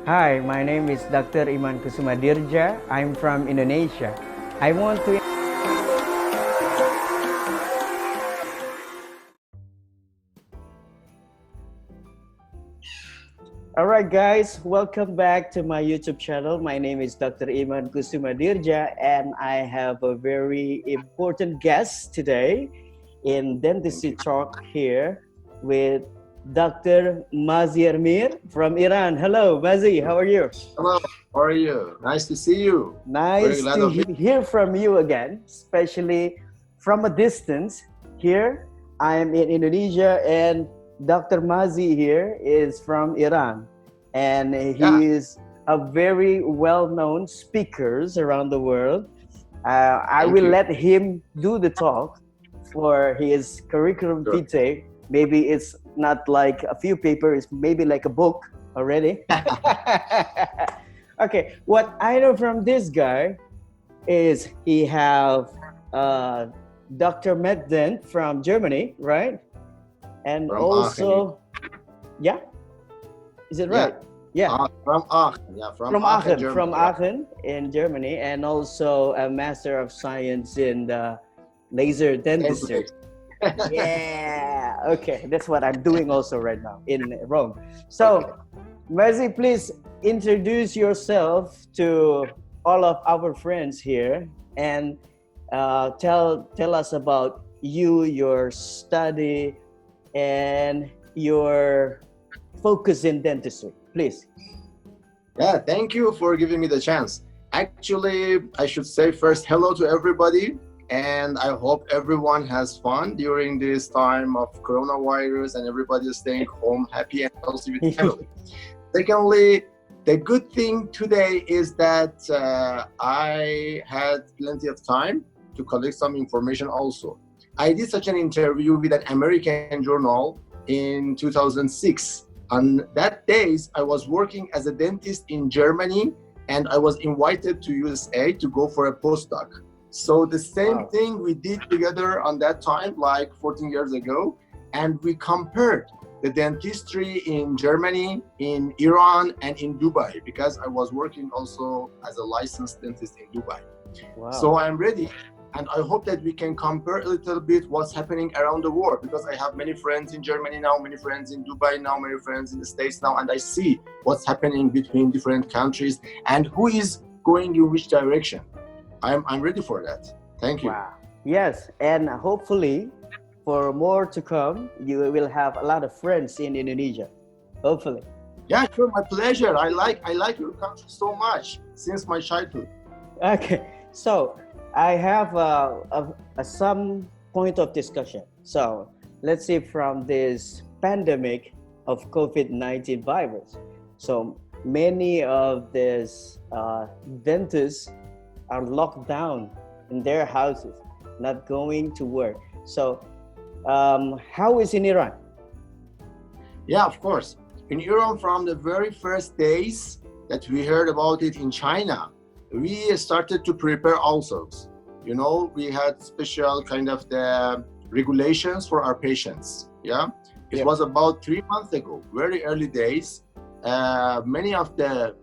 Hi, my name is Dr. Imankusumadirja. I'm from Indonesia. I want to Alright guys, welcome back to my YouTube channel. My name is Dr. Imankusumadirja and I have a very important guest today in Dentistry Talk here with Dr. Maziar from Iran. Hello Mazi, how are you? Hello, how are you? Nice to see you. Very Nice glad to of it. hear from you again, especially from a distance. Here, I am in Indonesia, and Dr. Mazi here is from Iran, and Yeah, he is a very well-known speaker around the world. I thank will you. let him do the talk for his curriculum Sure. vitae. Maybe it's not like a few papers, maybe like a book already. Okay, what I know from this guy is he have uh, Dr. Medden from Germany, right? And From Aachen. also, yeah, is it Yeah, right? Yeah, from Aachen. Yeah, from from Aachen, Aachen, from Germany, right? Aachen in Germany, and also a Master of Science in laser dentistry. Dentistry. Yeah, okay, that's what I'm doing also right now in Rome. Okay. So, Mercy, please introduce yourself to all of our friends here and tell us about you, your study, and your focus in dentistry, please. Yeah, thank you for giving me the chance. Actually, I should say first hello to everybody, and I hope everyone has fun during this time of coronavirus and everybody is staying home happy and healthy with family. Secondly, the good thing today is that I had plenty of time to collect some information also. I did such an interview with an American journal in 2006. On that days, I was working as a dentist in Germany and I was invited to USA to go for a postdoc. So the same Wow. thing we did together on that time, like 14 years ago, and we compared the dentistry in Germany, in Iran, and in Dubai, because I was working also as a licensed dentist in Dubai. Wow. So I'm ready, and I hope that we can compare a little bit what's happening around the world, because I have many friends in Germany now, many friends in Dubai now, many friends in the States now, and I see what's happening between different countries and who is going in which direction. I'm ready for that. Thank you. Wow. Yes, and hopefully for more to come, you will have a lot of friends in Indonesia. Hopefully. Yeah, sure, my pleasure. I like your country so much since my childhood. Okay, so I have some point of discussion. So let's see from this pandemic of COVID-19 virus. So many of these dentists are locked down in their houses, not going to work. So how is in Iran? Yeah, of course. In Iran, from the very first days that we heard about it in China, we started to prepare ourselves. You know, we had special kind of the regulations for our patients. Yeah, it Yeah. was about 3 months ago, very early days. Many of the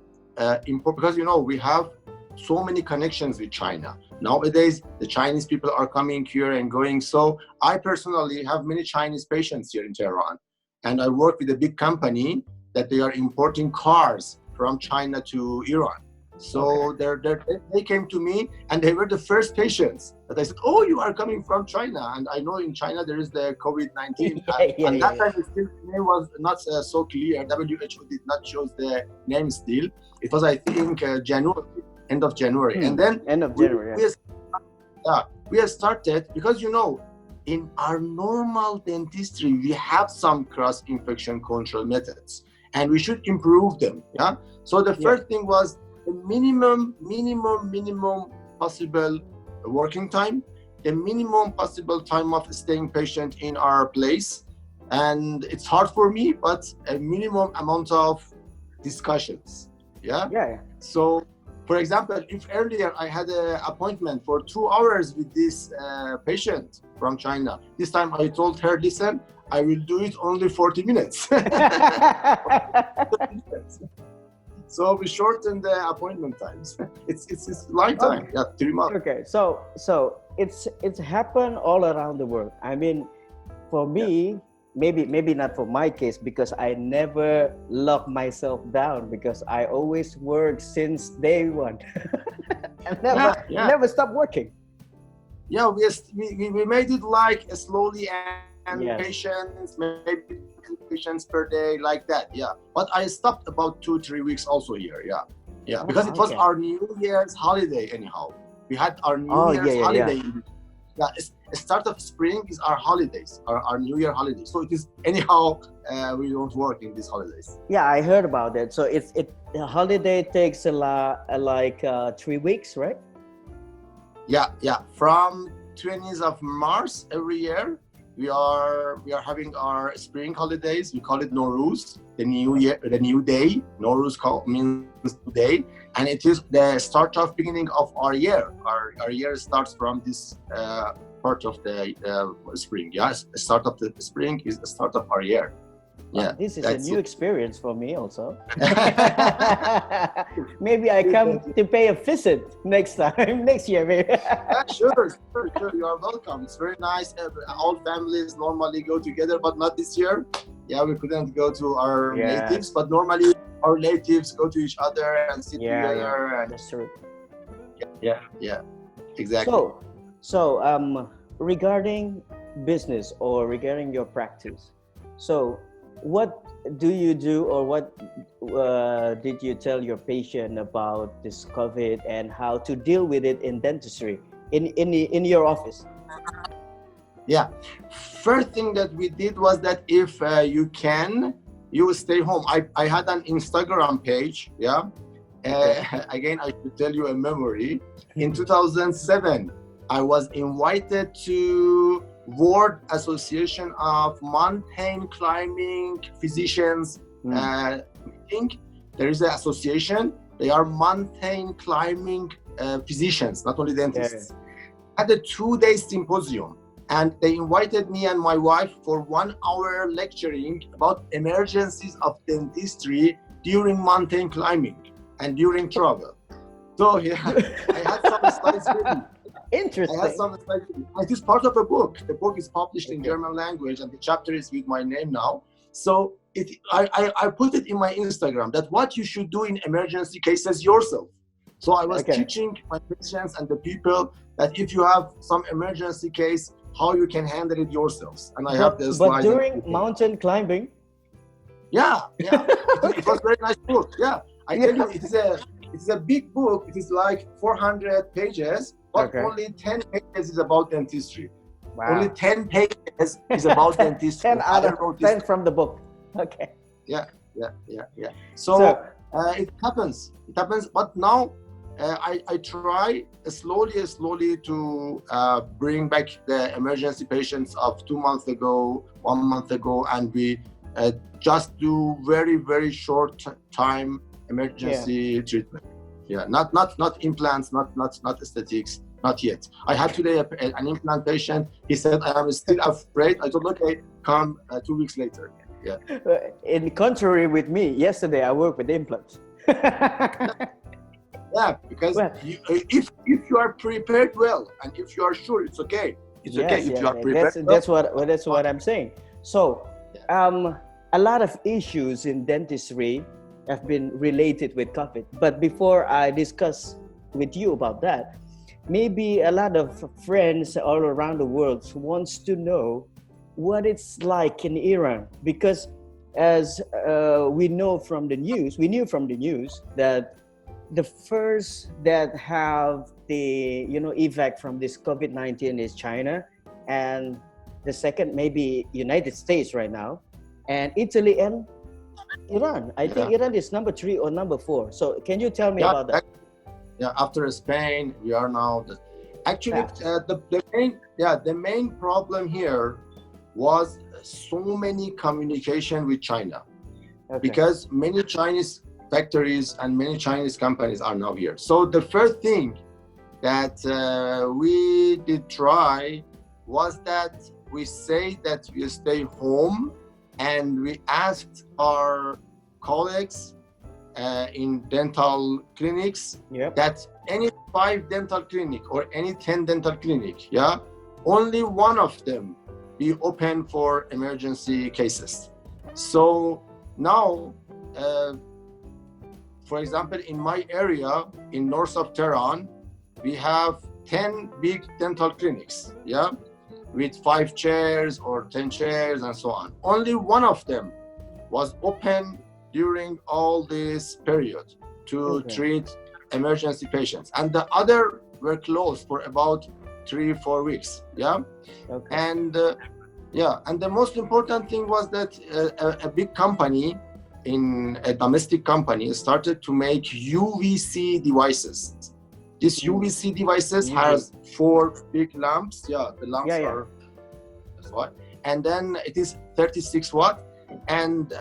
because you know we have so many connections with China. Nowadays, the Chinese people are coming here and going. So I personally have many Chinese patients here in Tehran. And I work with a big company that they are importing cars from China to Iran. So they came to me and they were the first patients that I said, oh, you are coming from China. And I know in China there is the COVID-19. And that time still the name was not so clear. WHO did not choose the name still. It was, I think, January, end of January. And then End of January. we have started, because you know, in our normal dentistry, we have some cross-infection control methods, and we should improve them. Yeah. So the first thing was the minimum possible working time, the minimum possible time of staying patient in our place, and it's hard for me, but a minimum amount of discussions. Yeah. Yeah. So, for example, if earlier I had an appointment for 2 hours with this patient from China, this time I told her, listen, I will do it only 40 minutes. So we shortened the appointment times. It's lifetime. Yeah, 3 months. Okay, so it's happened all around the world. I mean, for me, maybe not for my case because I never lock myself down because I always work since day one. and never stop working. Yeah, we made it like slowly and Yes. patience, maybe 2 patients per day, like that. Yeah, but I stopped about 2-3 weeks also here. Yeah, because it was Okay. our New Year's holiday anyhow. We had our New Oh, Year's yeah. holiday. Yeah, start of spring is our holidays, our New Year holidays. So it is anyhow we don't work in these holidays. Yeah, I heard about that. So the holiday takes a lot, like 3 weeks, right? Yeah. From 20th of March every year, we are having our spring holidays. We call it Nowruz, the new year, the new day. Nowruz means new day, and it is the start of beginning of our year. Our year starts from this part of the spring. Yes, the start of the spring is the start of our year. Yeah, This is a that's new it. experience for me also. Maybe I come to pay a visit next year. Maybe. Yeah, sure. You are welcome. It's very nice. All families normally go together, but not this year. Yeah, we couldn't go to our natives, but normally our natives go to each other and sit together. Yeah, And that's true. yeah, exactly. So, regarding business or regarding your practice, so what do you do, or what did you tell your patient about this COVID and how to deal with it in dentistry in your office? Yeah. First thing that we did was that if you can, you will stay home. I had an Instagram page. Yeah. Again, I should tell you a memory. In 2007, I was invited to World Association of Mountain Climbing Physicians meeting. There is an association. They are mountain climbing physicians, not only dentists. Had a 2-day symposium, and they invited me and my wife for 1 hour lecturing about emergencies of dentistry during mountain climbing and during travel. So yeah, I had some slides ready. Interesting. I had some slides ready. It is part of a book. The book is published in German language, and the chapter is with my name now. So I put it in my Instagram that what you should do in emergency cases yourself. So I was teaching my patients and the people that if you have some emergency case, how you can handle it yourselves. And I have this. But during mountain climbing? Yeah. It was a very nice book. Yeah, I tell you, it is a big book. It is like 400 pages, but only 10 pages is about dentistry. Wow. Only 10 pages is about dentistry. 10 out of 10 from the book. Okay. Yeah. So it happens, but now I try slowly to bring back the emergency patients of 2 months ago, 1 month ago, and we just do very, very short time emergency treatment. Yeah, not implants, not aesthetics, not yet. I had today an implant patient. He said, I am still afraid. I told, okay, come 2 weeks later. Yeah. In contrary with me, yesterday I worked with implants. Yeah, because if you are prepared well, and if you are sure, it's okay. It's okay if you are prepared. That's what I'm saying. So, a lot of issues in dentistry have been related with COVID. But before I discuss with you about that, maybe a lot of friends all around the world wants to know what it's like in Iran, because as we knew from the news that the first that have the effect from this COVID-19 is China, and the second maybe United States right now, and Italy and Iran. I think Iran is number 3 or number 4. So can you tell me about that? Yeah, after Spain, we are now actually the main problem here was so many communication with China, because many Chinese factories and many Chinese companies are now here. So the first thing that we did try was that we say that we stay home, and we asked our colleagues in dental clinics, Yep. that any 5 dental clinic or any 10 dental clinic, yeah, only one of them be open for emergency cases. So now, for example, in my area, in north of Tehran, we have 10 big dental clinics, yeah, with 5 chairs or 10 chairs and so on. Only one of them was open during all this period to treat emergency patients, and the other were closed for about 3-4 weeks. Yeah. And and the most important thing was that a big company, in a domestic company, started to make UVC devices. This UVC devices has 4 big lamps. Yeah, the lamps are what, and then it is 36 watt. And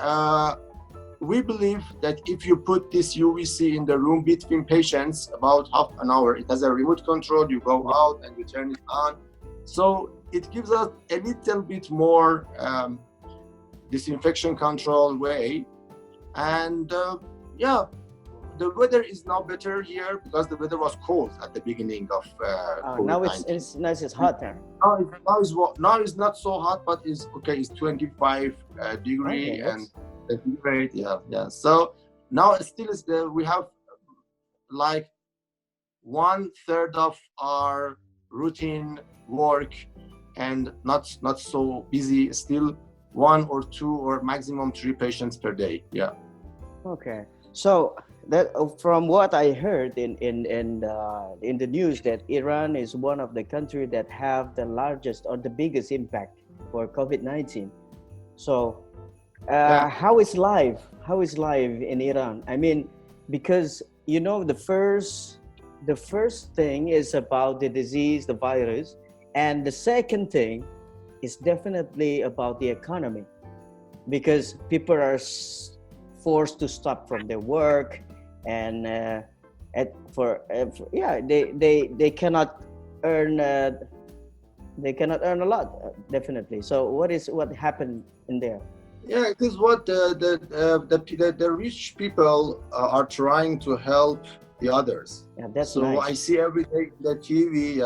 we believe that if you put this UVC in the room between patients, about half an hour, it has a remote control. You go out and you turn it on. So it gives us a little bit more disinfection control way. And the weather is now better here because the weather was cold at the beginning of COVID-19. Now it's hot there. Now it's not so hot, but it's okay. It's 25 degree and centigrade. Yeah. So now still is we have like 1/3 of our routine work and not so busy. Still 1 or 2 or maximum 3 patients per day. Yeah. Okay. So that from what I heard in the news, that Iran is one of the countries that have the largest or the biggest impact for COVID-19. So how is life in Iran? I mean, because the first thing is about the disease, the virus, and the second thing is definitely about the economy, because people are forced to stop from their work, and they cannot earn a lot, definitely. So what happened in there? Yeah, it is what the rich people are trying to help the others. Yeah, that's so nice. I see every day in the TV.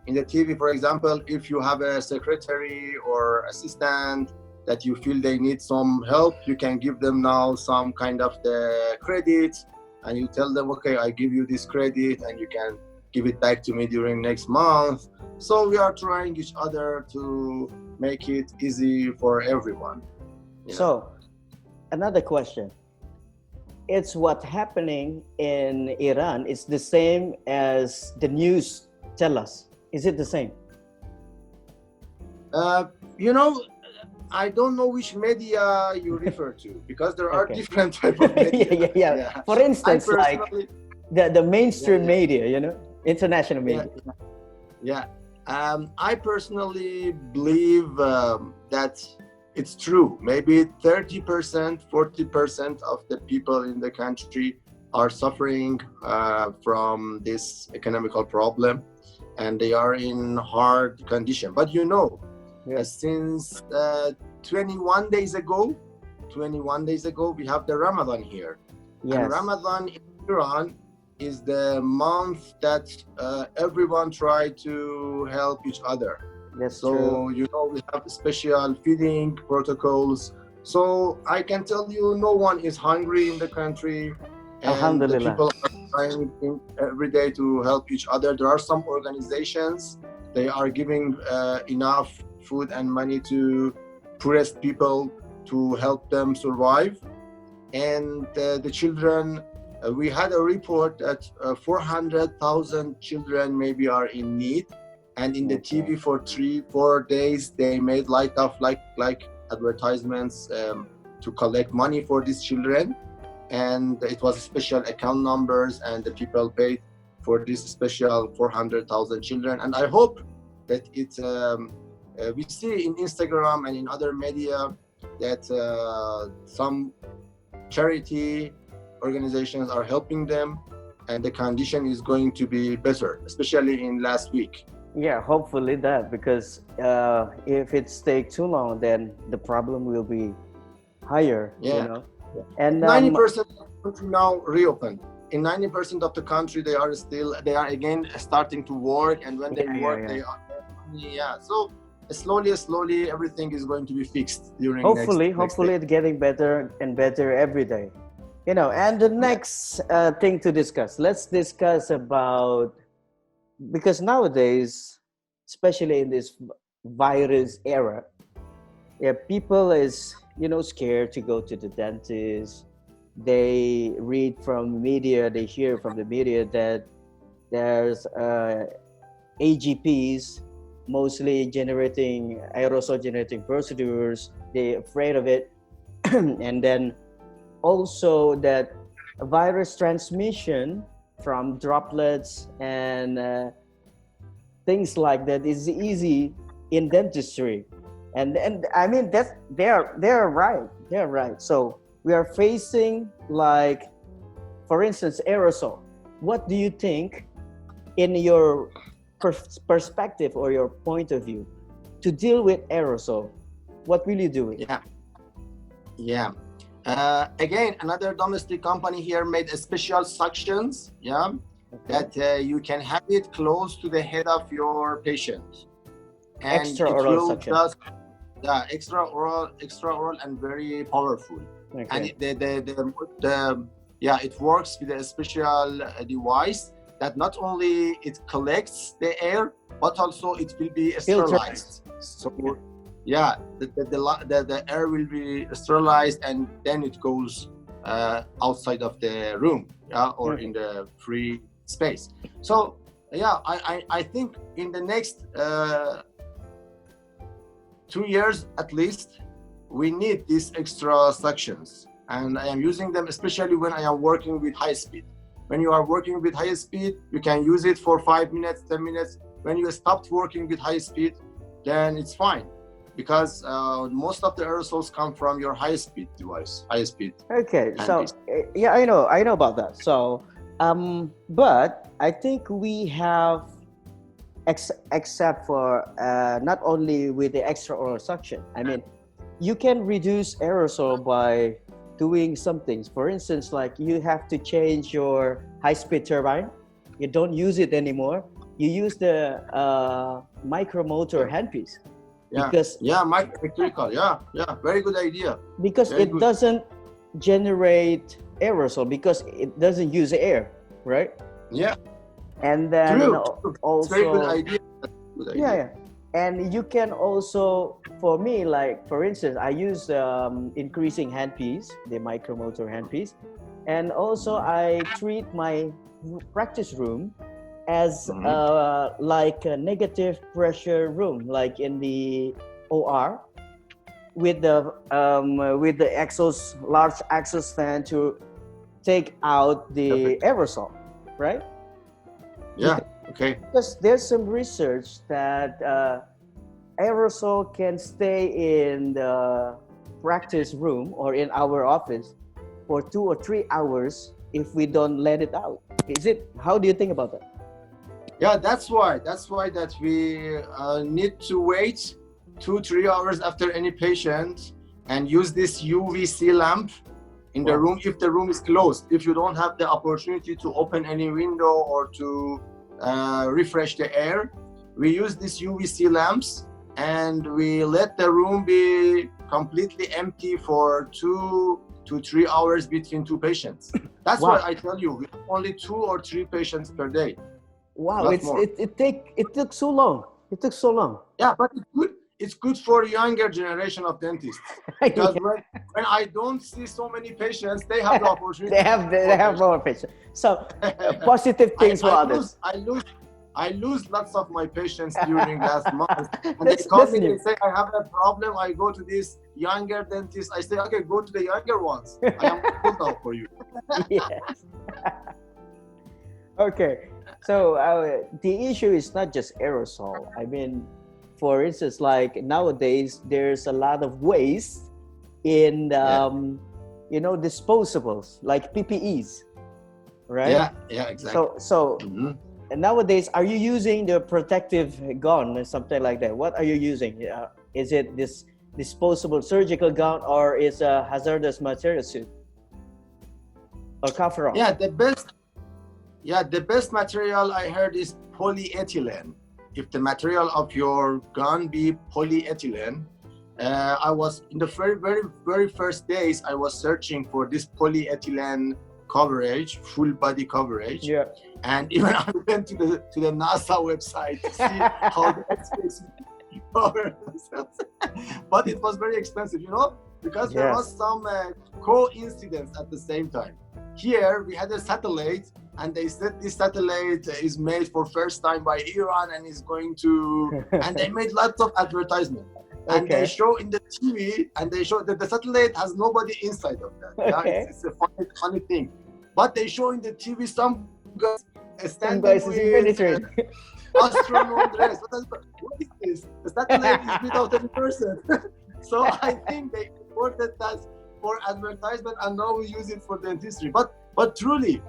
In the TV, for example, if you have a secretary or assistant that you feel they need some help, you can give them now some kind of the credit, and you tell them, okay, I give you this credit and you can give it back to me during next month. So we are trying each other to make it easy for everyone. So another question, it's what's happening in Iran, it's the same as the news tell us. Is it the same? I don't know which media you refer to, because there are different type of media. Yeah. For instance, like the mainstream media, international media. Yeah. I personally believe that it's true. Maybe 30%, 40% of the people in the country are suffering from this economical problem, and they are in hard condition. But since 21 days ago, we have the Ramadan here. Yes. And Ramadan in Iran is the month that everyone try to help each other. That's true. We have special feeding protocols. So I can tell you, no one is hungry in the country. And the people are trying every day to help each other. There are some organizations, they are giving enough food and money to poorest people to help them survive. And the children, we had a report that 400,000 children maybe are in need. And in the TV for 3-4 days, they made like advertisements to collect money for these children. And it was special account numbers, and the people paid for this special 400,000 children. And I hope that we see in Instagram and in other media that some charity organizations are helping them, and the condition is going to be better, especially in last week. Yeah, hopefully that, because if it stays too long, then the problem will be higher. And 90% country now reopened. In 90% of the country, they are again starting to work, and when they work, they are yeah. So slowly, everything is going to be fixed during Hopefully, next day. it's getting better and better every day. And the next thing to discuss, let's discuss about, because nowadays, especially in this virus era, yeah, people is scared to go to the dentist. They read from media, they hear from the media that there's AGPs mostly generating aerosol generating procedures. They're afraid of it. And then also that virus transmission from droplets and things like that is easy in dentistry. And I mean, that's they're right. So we are facing, like, for instance, aerosol. What do you think, in your perspective or your point of view, to deal with aerosol? What will you do with? Yeah. Again, another domestic company here made a special suctions. Yeah. Okay. That you can have it close to the head of your patient, and extra oral suction. Extra oral, and very powerful. Okay. And it works with a special device that not only it collects the air, but also it will be sterilized. So yeah, the air will be sterilized, and then it goes outside of the room, or in the free space. So yeah, I think in the next 2 years at least, we need these extra suctions, and I am using them especially when I am working with high speed. When you are working with high speed, you can use it for 5 minutes, 10 minutes. When you stopped working with high speed, then it's fine, because most of the aerosols come from your high speed device, high speed. Okay, so yeah, I know about that. So but I think we have, except for not only with the extra oral suction, I mean, you can reduce aerosol by doing some things. For instance, like, you have to change your high-speed turbine. You don't use it anymore. You use the micromotor handpiece. Because microelectrical. Very good idea. Because it doesn't generate aerosol, because it doesn't use air, right? Yeah. And then also, very good idea. Yeah. And you can also, for me, like, for instance, I use increasing handpiece, the micromotor handpiece, and also I treat my practice room as like a negative pressure room, like in the OR, with the large exhaust fan to take out the aerosol, right? Yeah. Okay. Because there's some research that aerosol can stay in the practice room or in our office for 2 or 3 hours if we don't let it out. How do you think about that? Yeah, that's why that we need to wait 2-3 hours after any patient and use this UVC lamp in the room if the room is closed. If you don't have the opportunity to open any window or to refresh the air, we use these UVC lamps, and we let the room be completely empty for 2 to 3 hours between 2 patients. That's why I tell you, we have only 2 or 3 patients per day. Wow, it took so long. It took so long. Yeah, but it's good for younger generation of dentists, because when I don't see so many patients, they have the opportunity. they have more patients. So positive things for others. I lose lots of my patients during last month. And they call me, they say, I have a problem. I go to this younger dentist. I say, okay, go to the younger ones. I am good now for you. Yes. Okay. So the issue is not just aerosol. I mean, for instance, like nowadays, there's a lot of waste in, disposables, like PPEs, right? Yeah, exactly. So and nowadays, are you using the protective gown or something like that? What are you using? Is it this disposable surgical gown, or is a hazardous material suit? or coverall? The best material I heard is polyethylene. If the material of your gun be polyethylene, I was in the very first days I was searching for this polyethylene coverage, full body coverage. Yeah. And even I went to the NASA website to see how the experts cover themselves. But it was very expensive, because there was some coincidence at the same time. Here we had a satellite, and they said this satellite is made for first time by Iran and is going to, and they made lots of advertisement. And they show in the TV, and they show that the satellite has nobody inside of that. Yeah? It's a funny thing. But they show in the TV some guys standing with astronaut dress. What is this? The satellite is without any person. So I think they imported that for advertisement, and now we use it for dentistry. But truly,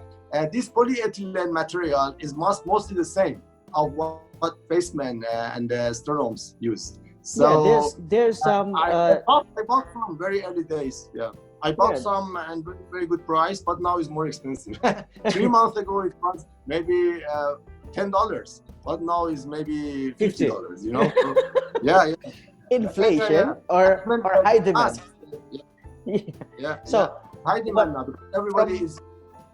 this polyethylene material is mostly the same of what facemen and astronomers use. So there's some. I bought some very early days. Yeah, I bought some and very good price, but now it's more expensive. 3 months ago it was maybe $10, but now it's maybe $50. So, yeah. Inflation or high demand. So high demand now. Everybody is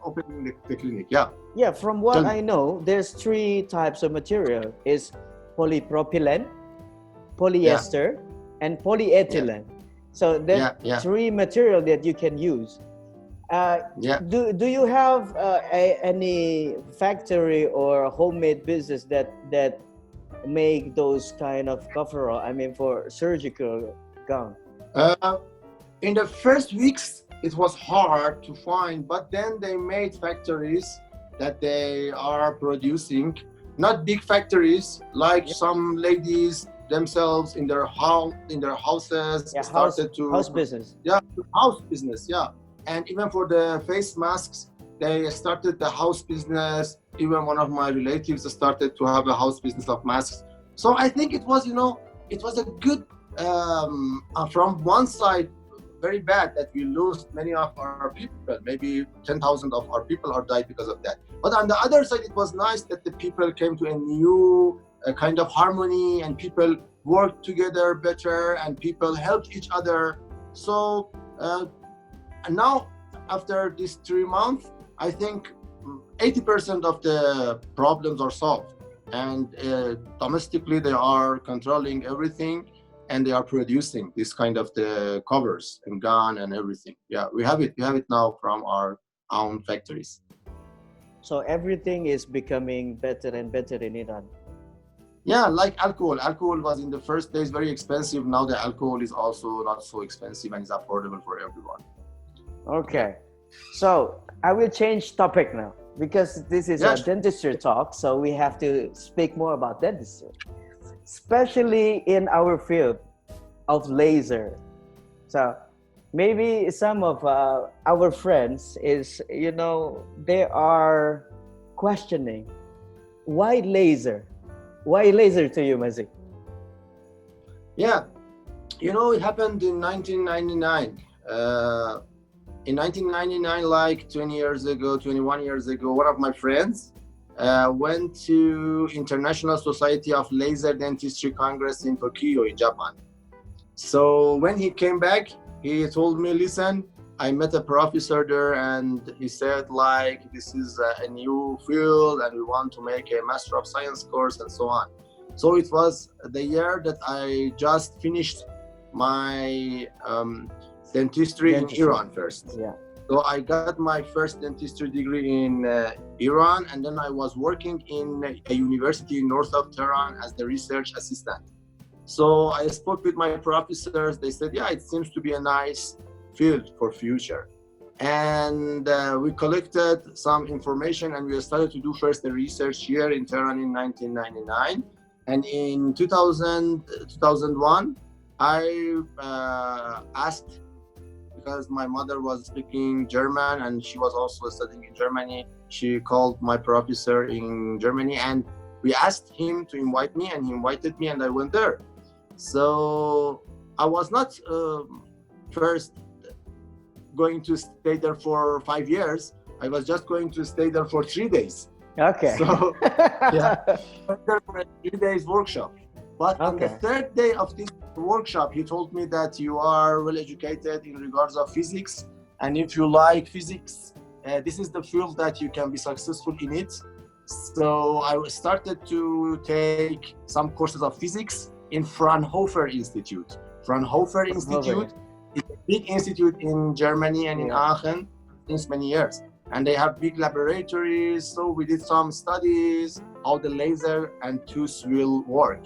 opening the clinic. Yeah. From what I know, there's 3 types of material: is polypropylene, polyester, and polyethylene. So there's 3 material that you can use. Do you have any factory or homemade business that make those kind of coverall? I mean, for surgical gown. In the first weeks, it was hard to find, but then they made factories that they are producing, not big factories like some ladies themselves in their houses started to house business. House business. And even for the face masks, they started the house business. Even one of my relatives started to have a house business of masks. So I think it was, it was a good, from one side, very bad that we lost many of our people. Maybe 10,000 of our people are died because of that. But on the other side, it was nice that the people came to a new kind of harmony, and people worked together better, and people helped each other. So and now, after these 3 months, I think 80% of the problems are solved, and domestically they are controlling everything, and they are producing this kind of the covers and gown and everything. Yeah, we have it now from our own factories. So everything is becoming better and better in Iran. Yeah, like alcohol. Alcohol was in the first days very expensive. Now the alcohol is also not so expensive and is affordable for everyone. Okay, so I will change topic now, because this is a dentistry talk, so we have to speak more about dentistry, especially in our field of laser. So maybe some of our friends is, they are questioning, why laser? Why laser to you, Maziar? Yeah, it happened in 1999. In 1999, like 21 years ago, one of my friends went to International Society of Laser Dentistry Congress in Tokyo, in Japan. So when he came back, he told me, listen, I met a professor there, and he said, this is a new field, and we want to make a Master of Science course and so on. So it was the year that I just finished my dentistry in Iran first. Yeah. So I got my first dentistry degree in Iran, and then I was working in a university in north of Tehran as the research assistant. So I spoke with my professors. They said, yeah, it seems to be a nice field for future. And we collected some information, and we started to do first the research here in Tehran in 1999. And in 2001, I asked, because my mother was speaking German and she was also studying in Germany, she called my professor in Germany, and we asked him to invite me, and he invited me, and I went there. So I was not first going to stay there for 5 years. I was just going to stay there for 3 days. Okay. So yeah, there for a 3 days workshop. But on the Okay. third day of this workshop, he told me that you are well educated in regards of physics, and if you like physics, this is the field that you can be successful in it. So I started to take some courses of physics in Fraunhofer Institute. Fraunhofer Institute is a big institute in Germany and in Aachen since many years. And they have big laboratories. So we did some studies how the laser and tooth will work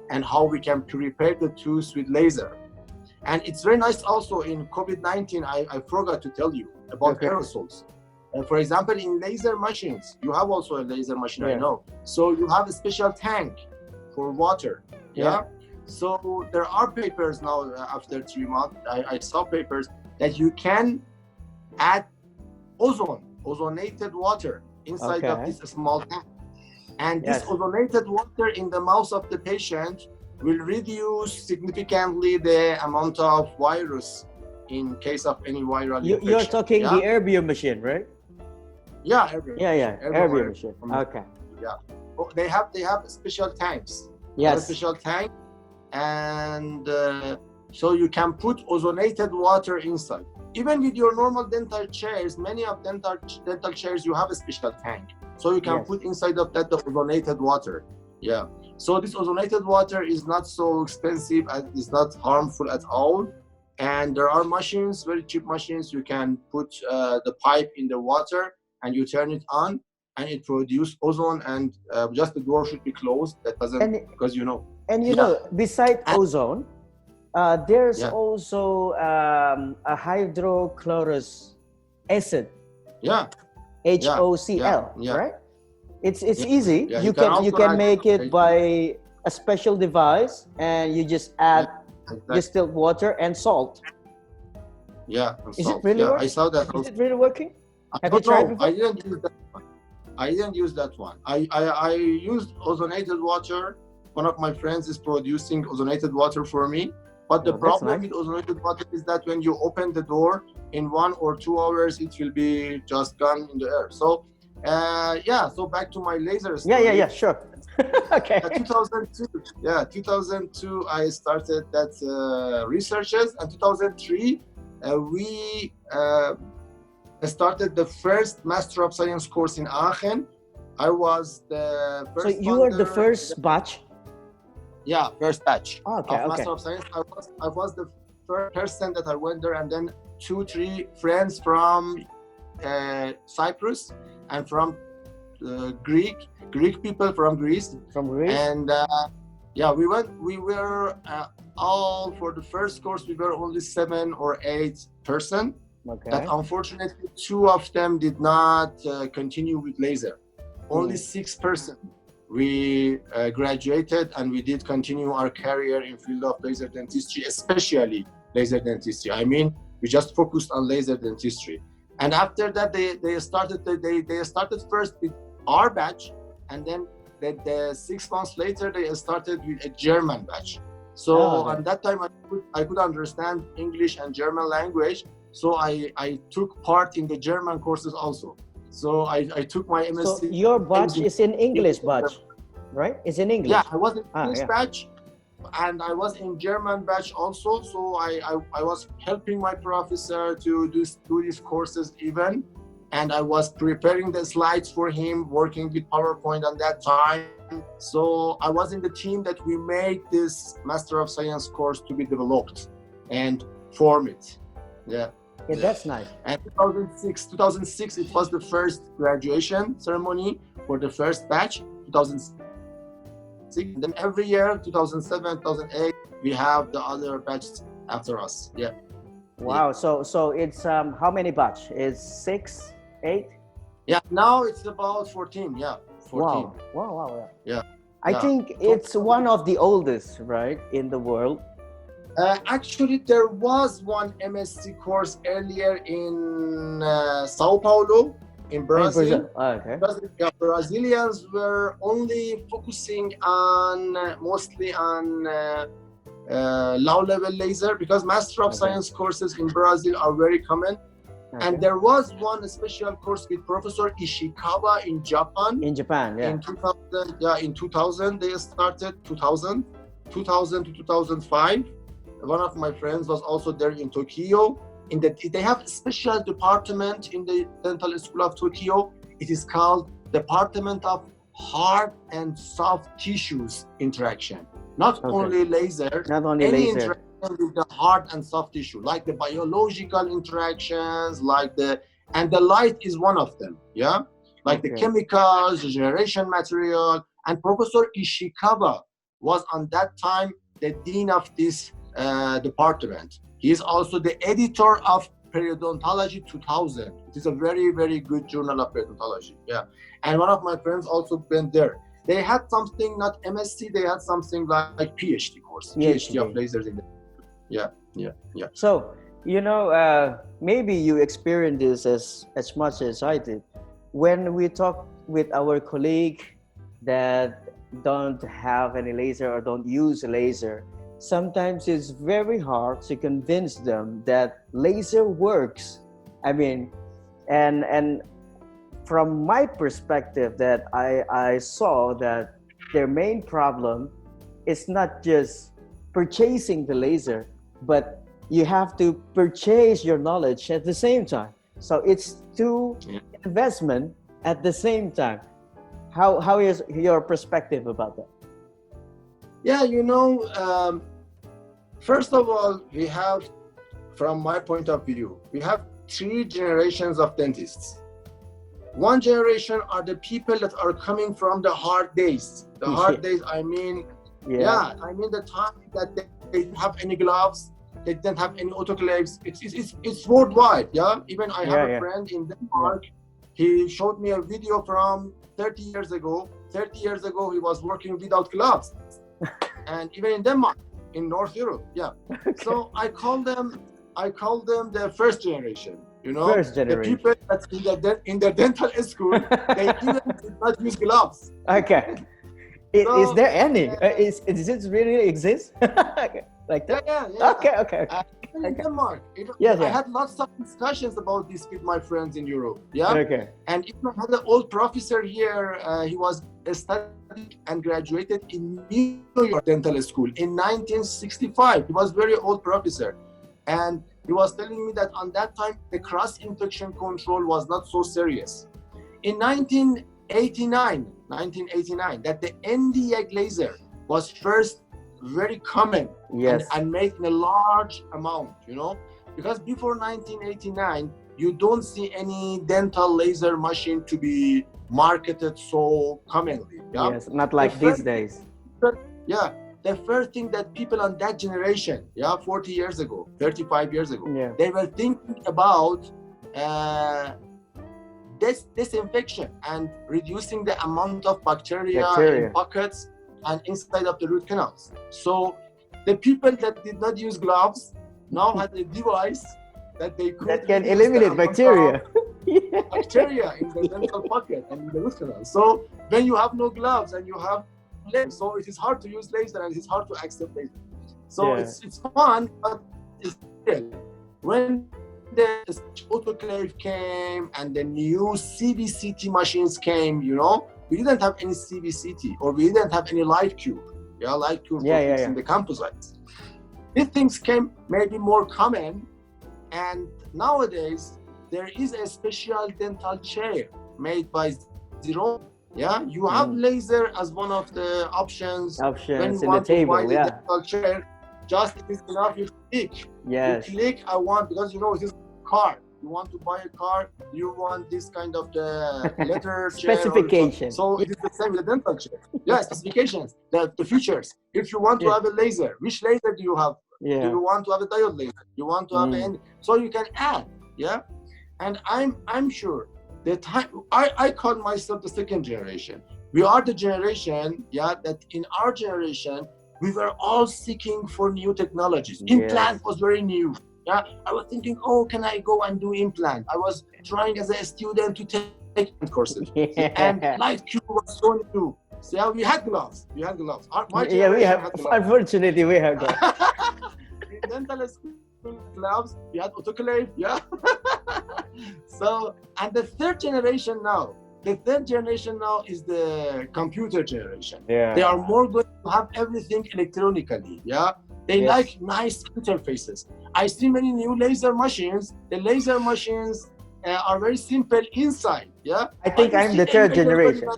and how we can prepare the tooth with laser. And it's very nice also in COVID-19, I forgot to tell you about aerosols. For example, in laser machines, you have also a laser machine, I know. So you have a special tank for water, So there are papers now after 3 months, I saw papers that you can add ozonated water inside of this small tank. And this ozonated water in the mouth of the patient will reduce significantly the amount of virus in case of any viral infection. You're talking the Airview machine, right? Yeah, Airview machine. Okay. Yeah. They have special tanks. Yes. Special tank, and so you can put ozonated water inside. Even with your normal dental chairs, many of dental chairs, you have a special tank. So you can put inside of that the ozonated water. Yeah. So this ozonated water is not so expensive and it's not harmful at all. And there are machines, very cheap machines. You can put the pipe in the water and you turn it on and it produces ozone, and just the door should be closed. That doesn't, because you know. And you know, besides ozone, there's also a hydrochlorous acid. Yeah. HOCl, right? It's easy. Yeah, you can make it by a special device, and you just add distilled water and salt. Yeah. Is it really working? I saw that. Is it really working? Have you tried before? I didn't use that one. I used ozonated water. One of my friends is producing ozonated water for me. But the problem with ozonated water is that when you open the door, in 1 or 2 hours, it will be just gone in the air. So, so back to my laser story. Yeah, sure. Okay. 2002, I started that researches. And 2003, we started the first Master of Science course in Aachen. I was the first. So you were the first batch? Yeah, first batch of Master of Science. I was the first person that I went there, and then 2-3 friends from Cyprus and from Greek people from Greece. And we were all for the first course. We were only 7 or 8 person. Okay. That unfortunately 2 of them did not continue with laser. Only 6 person. We graduated and we did continue our career in field of laser dentistry, especially laser dentistry. I mean, we just focused on laser dentistry. And after that, they started first with our batch, and then the 6 months later, they started with a German batch. So at that time, I could understand English and German language. So I took part in the German courses also. So I took my MSc. So your batch is in English batch, right? It's in English. Yeah, I was in English batch, and I was in German batch also. So I was helping my professor to do these courses even, and I was preparing the slides for him, working with PowerPoint at that time. So I was in the team that we made this Master of Science course to be developed and form it. Yeah. Yeah, that's nice. And 2006, it was the first graduation ceremony for the first batch, 2006. And then every year, 2007, 2008, we have the other batches after us. Yeah. Wow. So it's how many batch? Is 6, 8? Yeah. Now it's about 14. Yeah. 14. Wow. Yeah. I think it's one of the oldest, right, in the world. Actually, there was one MSc course earlier in Sao Paulo, in Brazil. Okay. Brazilians were only focusing on mostly on low-level laser, because Master of Science courses in Brazil are very common. And there was one special course with Professor Ishikawa in Japan. In Japan, yeah. In 2000, in 2000 they started, 2000 to 2005. One of my friends was also there in Tokyo. They have a special department in the dental school of Tokyo. It is called Department of Hard and Soft Tissues Interaction. Not only laser, any interaction with the hard and soft tissue, like the biological interactions, and the light is one of them, like the chemicals, the generation material. And Professor Ishikawa was on that time the dean of this department. He is also the editor of Periodontology 2000. It is a very, very good journal of periodontology. And one of my friends also went there. They had something, not MSc, they had something like PhD course, PhD of lasers in the. So, maybe you experienced this as much as I did. When we talk with our colleague that don't have any laser or don't use a laser, sometimes it's very hard to convince them that laser works. I mean, and from my perspective, that I saw that their main problem is not just purchasing the laser, but you have to purchase your knowledge at the same time. So it's two investment at the same time. How is your perspective about that? First of all, we have, from my point of view, we have 3 generations of dentists. One generation are the people that are coming from the hard days. The hard days, I mean the time that they didn't have any gloves, they didn't have any autoclaves. It's worldwide, Even I have a friend in Denmark. He showed me a video from 30 years ago. 30 years ago, he was working without gloves. And even in Denmark, in North Europe, So I call them the first generation. First generation. The people that in the dental school, they even did not use gloves. Okay. Is there any? Is it really exist? Like that? Okay. In Denmark, I had lots of discussions about this with my friends in Europe. Okay. And even I had an old professor here. He was studied and graduated in New York Dental School in 1965. He was very old professor, and he was telling me that on that time the cross-infection control was not so serious. In 1989, that the Nd:YAG laser was first very common and made in a large amount, because before 1989 you don't see any dental laser machine to be marketed so commonly. Yes, not like these days. The first thing that people on that generation, 40 years ago, 35 years ago, they were thinking about disinfection and reducing the amount of bacteria in pockets and inside of the root canals. So the people that did not use gloves now had a device that they could that can eliminate bacteria. Bacteria in the dental pocket and in the root canal. So when you have no gloves and you have laser, so it is hard to use laser and it is hard to accept laser. So it's fun, but it's real. When the autoclave came and the new CBCT machines came, we didn't have any CBCT or we didn't have any light cure. Light cure in the composites. These things came maybe more common, and nowadays there is a special dental chair made by Zero. You have laser as one of the options when you in want the table, to buy the dental chair. Just it is enough you click. You click, I want, because it is a car. You want to buy a car, you want this kind of the letter specifications. So it is the same with the dental chair. Specifications, the features. If you want to have a laser, which laser do you have? Do you want to have a diode laser? You want to have so you can add. And I'm sure the time I call myself the second generation. We are the generation, that in our generation we were all seeking for new technologies. Implant was very new. I was thinking, can I go and do implant? I was trying as a student to take courses, and light cube was so new. So we had gloves. We had gloves. My we have. Unfortunately, we have gloves. In dental school gloves, we had autoclave. So, and the third generation now is the computer generation. Yeah. They are more going to have everything electronically. Yeah. They Yes. like nice interfaces. I see many new laser machines. The laser machines are very simple inside. Yeah. I think I'm the third generation.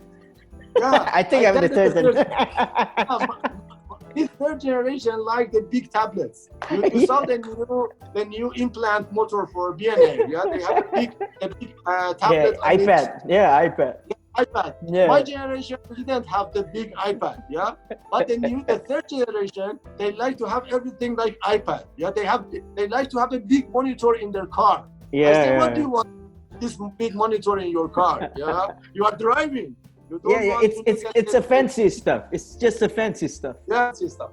Yeah. I think I'm the third generation. This third generation like the big tablets. You saw the new implant motor for BNA. Yeah, they have a big tablet. Yeah, iPad. Yeah, iPad. iPad. Yeah. My generation didn't have the big iPad. Yeah, but the third generation, they like to have everything like iPad. Yeah, they like to have a big monitor in their car. Yeah. I say, what do you want? This big monitor in your car? Yeah, you are driving. Yeah, it's a fancy stuff. It's just a fancy stuff. Yeah, fancy stuff.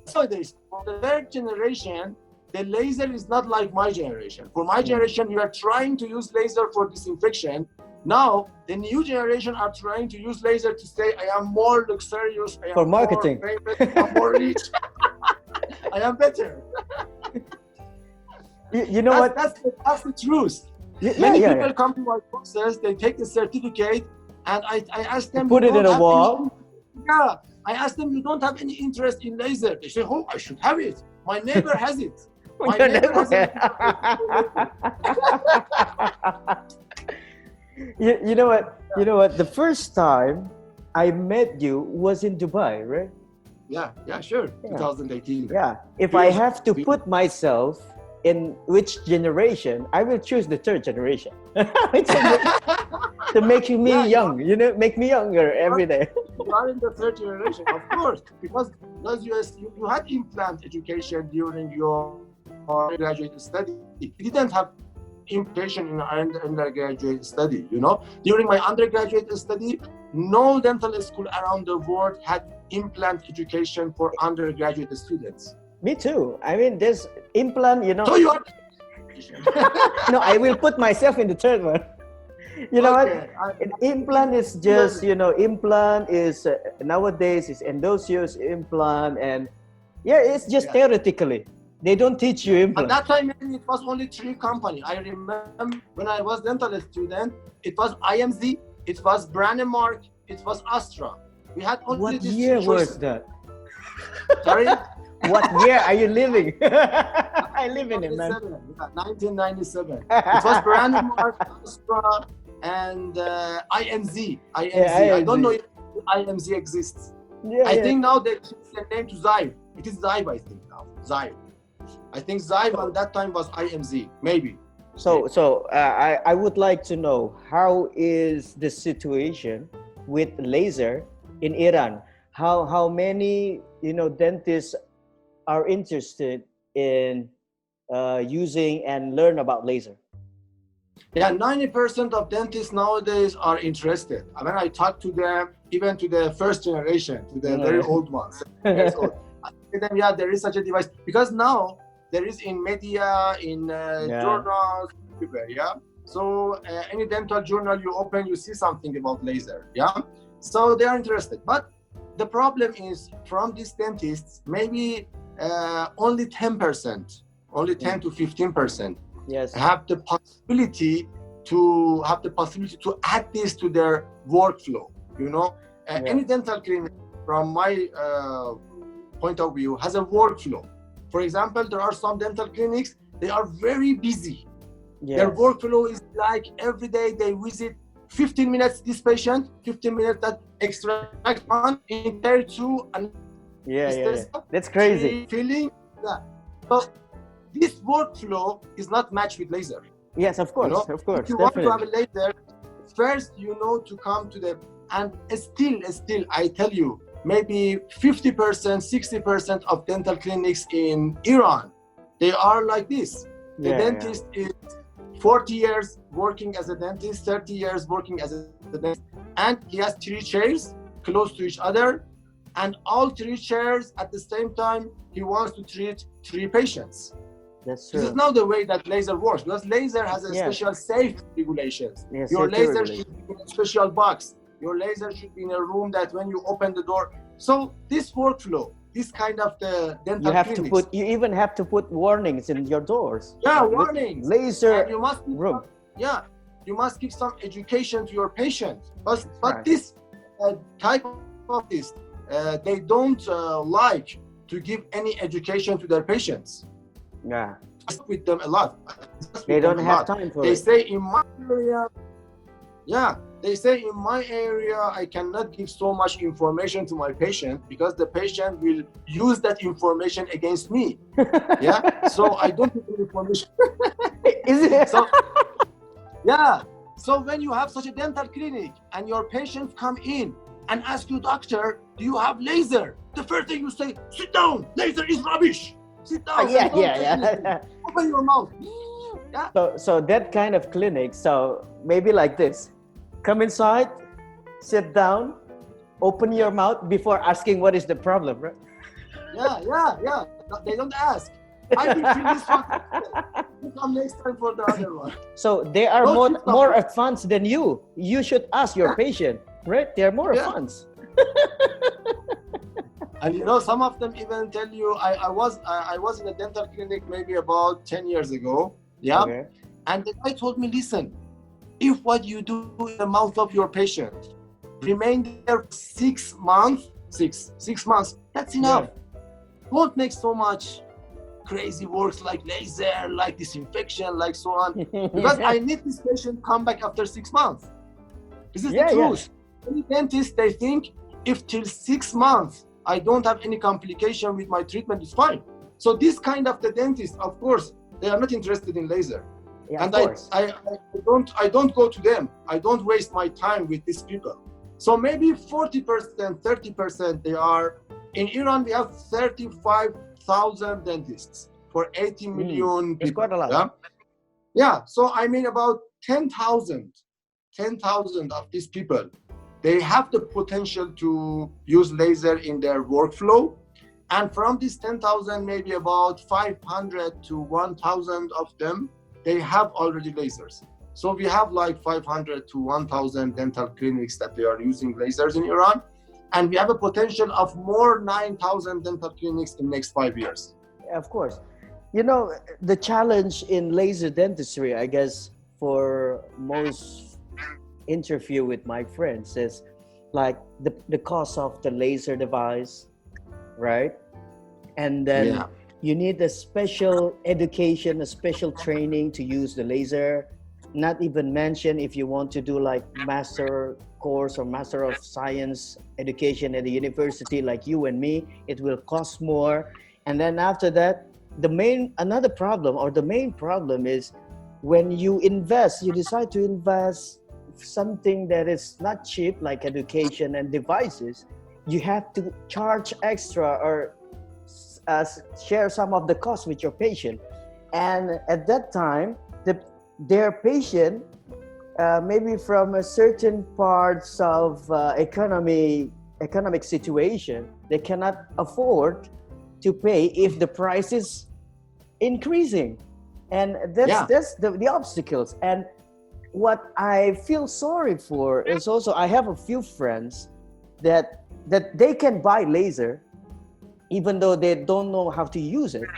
So for the third generation, the laser is not like my generation. For my generation, we are trying to use laser for disinfection. Now, the new generation are trying to use laser to say, I am more luxurious. I am for marketing. More famous, I'm more rich. I am better. You know what? That's the truth. Many people come to my courses, they take the certificate, and I ask them, put it in a wall. Yeah, I ask them, you don't have any interest in laser. They say, oh, I should have it. My neighbor has it. My neighbor has it. You know what? You know what? The first time I met you was in Dubai, right? Yeah, sure. Yeah. 2018. Yeah. If I have to put myself in which generation, I will choose the third generation. To make me young, make me younger every day. You are in the third generation, of course, because you had implant education during your undergraduate study. You didn't have implantation in undergraduate study. During my undergraduate study, no dental school around the world had implant education for undergraduate students. Me too. I mean, there's implant, So you are. No, I will put myself in the third one. You know what? Implant is just, implant is nowadays is endosseous implant, and it's just theoretically. They don't teach you implant. At that time, maybe it was only 3 companies. I remember when I was dental student, it was IMZ, it was Brandemark, it was Astra. We had only What year was that? Sorry? What year are you living? I live in it, man. 1997. It was Brandemark, Astra, and IMZ. I don't know if IMZ exists. I think now they changed the name to Zive. It is Zive, I think now. Zive. I think Zive at that time was IMZ, maybe. So I would like to know, how is the situation with laser in Iran? How many dentists are interested in using and learn about laser? Yeah, 90% of dentists nowadays are interested. I mean, I talk to them, even to the first generation, to the very old ones. I say them, there is such a device. Because now there is in media, in journals, everywhere, So any dental journal you open, you see something about laser, So they are interested. But the problem is, from these dentists, maybe only 10%, only 10 to 15%. Yes. Have the possibility to add this to their workflow. Any dental clinic, from my point of view, has a workflow. For example, there are some dental clinics, they are very busy. Yes. Their workflow is like every day they visit 15 minutes this patient, 15 minutes that extract one, enter two, and that's crazy. Filling. So this workflow is not matched with laser. Yes, of course, of course. If you want to have a laser, first to come to the, and still, I tell you, maybe 50%, 60% of dental clinics in Iran, they are like this. The dentist is 40 years working as a dentist, 30 years working as a dentist, and he has 3 chairs close to each other, and all 3 chairs at the same time, he wants to treat 3 patients. That's true. This is not the way that laser works, because laser has a special safety regulations. Your laser should be in a special box. Your laser should be in a room that when you open the door. So this workflow this kind of the dental You have to clinics. you even have to put warnings in your doors. Yeah, With warnings. Laser And you must room. you must give some education to your patients. But Right. this type of this, they don't like to give any education to their patients. Yeah. I speak with them a lot. They don't have time for They it. say in my area, they say in my area, I cannot give so much information to my patient because the patient will use that information against me. Yeah, so I don't give information. Is it? So, yeah, so when you have such a dental clinic and your patients come in and ask you, doctor, do you have laser? The first thing you say, sit down, laser is rubbish. Sit down. Yeah, and don't yeah, say yeah. anything. Open your mouth. Yeah. So that kind of clinic, so maybe like this. Come inside, sit down, open your mouth before asking what is the problem, right? Yeah. They don't ask. I will fill this one. You come next time for the other one. So they are Don't you more advanced than you. You should ask your patient, right? They are more advanced. And you know, some of them even tell you, I was in a dental clinic maybe about 10 years ago. Yeah. Okay. And the guy told me, listen, if what you do in the mouth of your patient remain there 6 months, six months, that's enough. Don't make so much crazy works like laser, like disinfection, like so on. Because I need this patient come back after 6 months. This is the truth. Many dentists, they think if till 6 months I don't have any complication with my treatment, it's fine. So this kind of the dentist, of course, they are not interested in laser. Yeah, and of course. I don't go to them. I don't waste my time with these people. So maybe 40%, 30% they are. In Iran, we have 35,000 dentists for 80 million people. It's quite a lot. Yeah. So I mean about 10,000 of these people, they have the potential to use laser in their workflow. And from these 10,000, maybe about 500 to 1,000 of them, they have already lasers. So we have like 500 to 1,000 dental clinics that they are using lasers in Iran. And we have a potential of more 9,000 dental clinics in the next 5 years. Of course. You know, the challenge in laser dentistry, I guess, for most interview with my friends is like the cost of the laser device, right? And then you need a special education, a special training to use the laser. Not even mention if you want to do like master course or master of science education at the university like you and me, it will cost more. And then after that, the main problem is when you decide to invest something that is not cheap like education and devices, you have to charge extra or share some of the cost with your patient. And at that time, their patient, maybe from a certain parts of economic situation, they cannot afford to pay if the price is increasing. And that's the obstacles. And what I feel sorry for is also, I have a few friends that they can buy laser even though they don't know how to use it,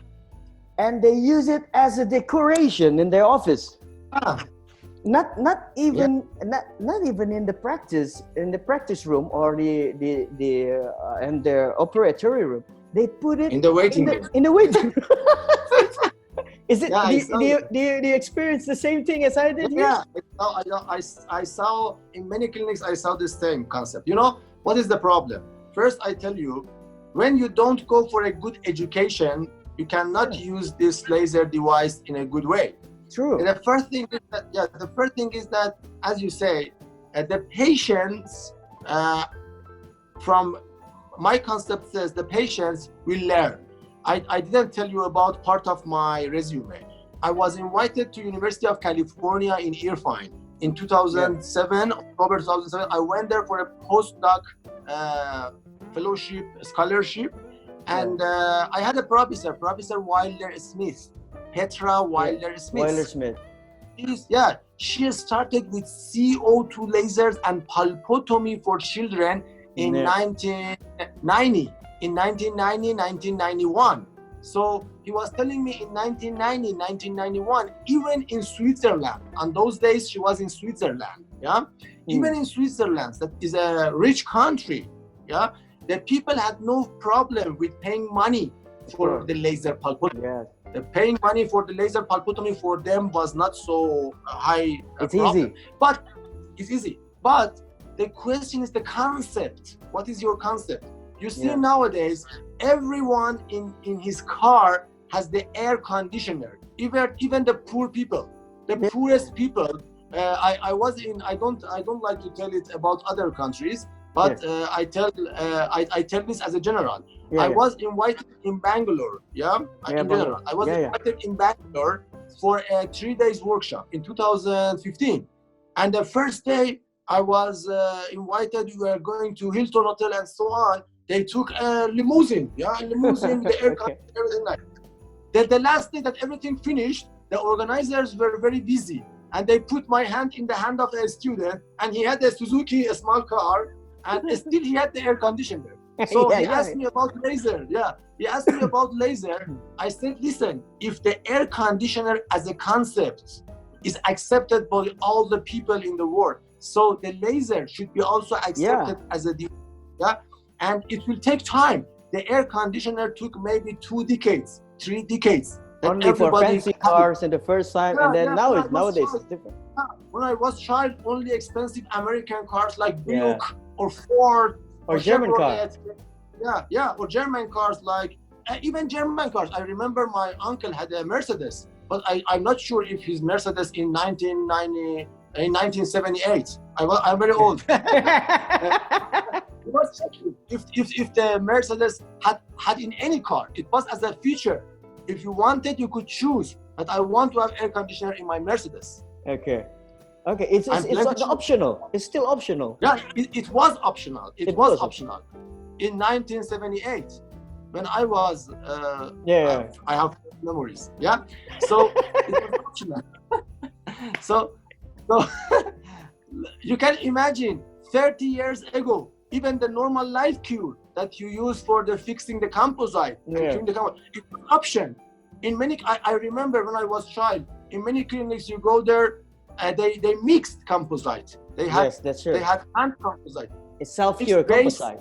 and they use it as a decoration in their office. Not even in the practice room or the in their operatory room. They put it in the waiting room. In the waiting room. Is it? Yeah, do you experience the same thing as I did? Yeah, I saw in many clinics. I saw the same concept. You know what is the problem? First, I tell you, when you don't go for a good education, you cannot use this laser device in a good way. True. And the first thing is that, as you say, the patients, from my concept says the patients will learn. I didn't tell you about part of my resume. I was invited to University of California in Irvine in 2007, October 2007. I went there for a postdoc fellowship, scholarship. And I had a professor, Professor Wilder Smith, Petra Wilder Smith. Wilder Smith. She started with CO2 lasers and pulpotomy for children in 1990 in 1990, 1991. So he was telling me in 1990, 1991, even in Switzerland, and those days she was in Switzerland, yeah? Even in Switzerland, that is a rich country, yeah? The people had no problem with paying money for the laser pulpotomy. Yes. The paying money for the laser pulpotomy for them was not so high. It's problem. easy. But it's easy. But the question is the concept. What is your concept? You see nowadays, everyone in his car has the air conditioner. Even the poor people, the poorest people. I was in. I don't like to tell it about other countries, but I tell this as a general. I was invited in Bangalore. In general, I was invited in Bangalore for a 3 days workshop in 2015, and the first day I was invited. We were going to Hilton Hotel and so on. They took a limousine, the air conditioner, everything like that. The last day that everything finished, the organizers were very busy, and they put my hand in the hand of a student, and he had a Suzuki, a small car, and still he had the air conditioner. So he asked me about laser. He asked me about laser. I said, listen, if the air conditioner as a concept is accepted by all the people in the world, so the laser should be also accepted as a device. And it will take time. The air conditioner took maybe 2 decades, 3 decades. Only for fancy cars in the first time, and then nowadays it's different. When I was child, only expensive American cars like Buick or Ford or German cars. Or German cars like even German cars. I remember my uncle had a Mercedes, but I'm not sure if his Mercedes in 1978. I'm very old. It was checking if the Mercedes had in any car. It was as a feature. If you wanted, you could choose that I want to have air conditioner in my Mercedes. Okay. It's not optional. It's still optional. Yeah, it was optional. It was optional. In 1978, when I was I have memories. Yeah, so it was optional. So you can imagine 30 years ago, even the normal light cure that you use for the fixing the composite, it was option. In many, I remember when I was child, in many clinics you go there, they mixed composite. They had that's true. They had hand composite. It's self-cure composite.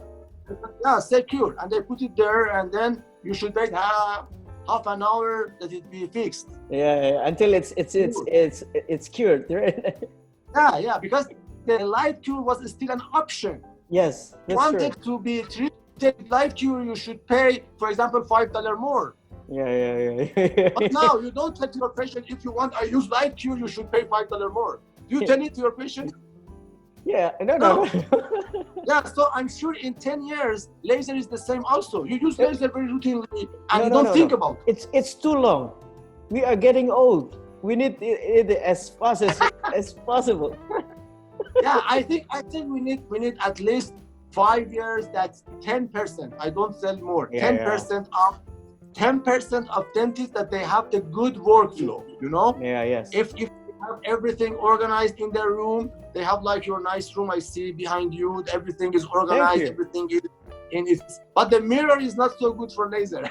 Yeah, self-cure, and they put it there, and then you should wait half an hour that it be fixed. Until it's cured. Yeah, because the light cure was still an option. Yes, that's wanted true. to be treated light cure, you should pay, for example, $5 more. But now you don't tell your patient, if you want I use light cure, you should pay $5 more. Do you tell it to your patient? No. Yeah, so I'm sure in 10 years, laser is the same also. You use laser very routinely and you don't think about it. It's too long. We are getting old. We need it as fast as possible. Yeah, I think we need at least 5 years. That's 10%. I don't sell more. 10% of dentists that they have the good workflow. If you have everything organized in their room, they have like your nice room. I see behind you, everything is organized. Everything is in its. But the mirror is not so good for laser.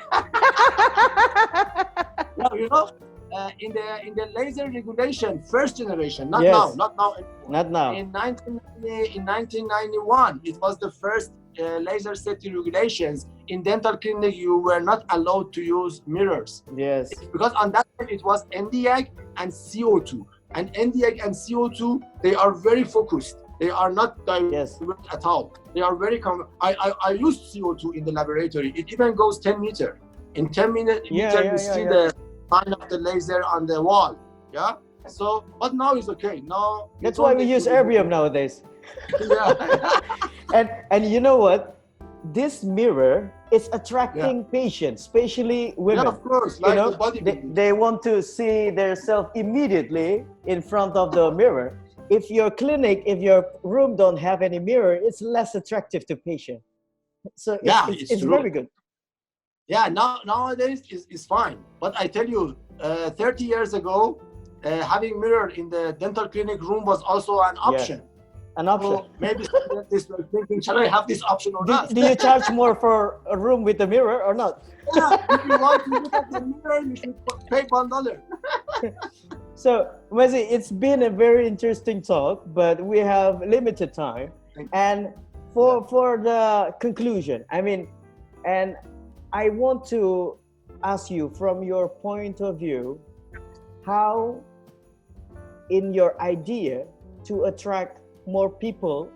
In the laser regulation, first generation, not now anymore. Not now. In 1991, it was the first laser safety regulations. In dental clinic, you were not allowed to use mirrors. Yes. Because on that time, it was Nd:YAG and CO2. And Nd:YAG and CO2, they are very focused. They are not diverse at all. They are very common. I used CO2 in the laboratory. It even goes 10 meters. In 10 meters, you see the sign of the laser on the wall. So, but now it's okay. Now that's why we use erbium nowadays. And you know what? This mirror is attracting patients, especially women. Yeah, of course. Like the body they want to see themselves immediately in front of the mirror. If your room don't have any mirror, it's less attractive to patient. So it's very good. Yeah, nowadays is fine. But I tell you, 30 years ago, having mirror in the dental clinic room was also an option. An option. So maybe this were thinking, shall I have this option or not? Do you charge more for a room with a mirror or not? Yeah, if you want to look at the mirror, you should pay $1. So, Mazi, it's been a very interesting talk, but we have limited time. And for the conclusion, I mean, and I want to ask you from your point of view, how in your idea to attract more people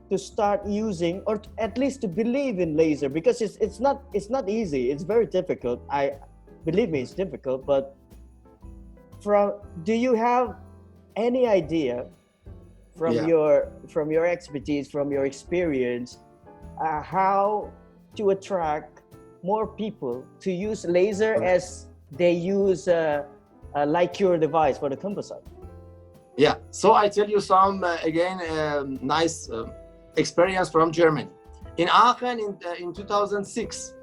to start using, or at least to believe in laser, because it's not easy. It's very difficult. I believe me, it's difficult. But do you have any idea from your expertise, from your experience, how to attract more people to use laser as they use a Licure device for the composite? Yeah, so I tell you some nice experience from Germany. In Aachen in 2006,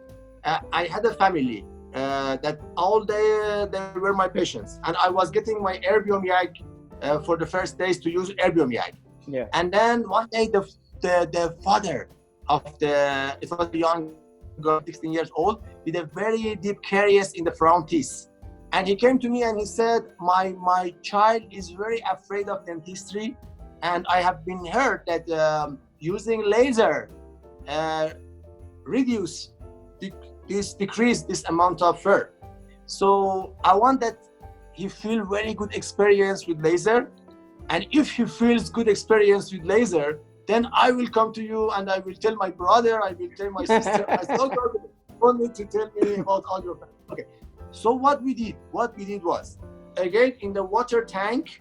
I had a family that all day they were my patients, and I was getting my erbium YAG for the first days to use erbium YAG. Yeah. And then one day the father of it was a young girl, 16 years old, with a very deep caries in the front teeth. And he came to me and he said, my child is very afraid of dentistry, and I have been heard that using laser decrease this amount of fur. So I want that he feel very good experience with laser, and if he feels good experience with laser, then I will come to you and I will tell my brother, I will tell my sister. I said, okay, you don't need to tell me about all your family. Okay. So what we did was, again, in the water tank,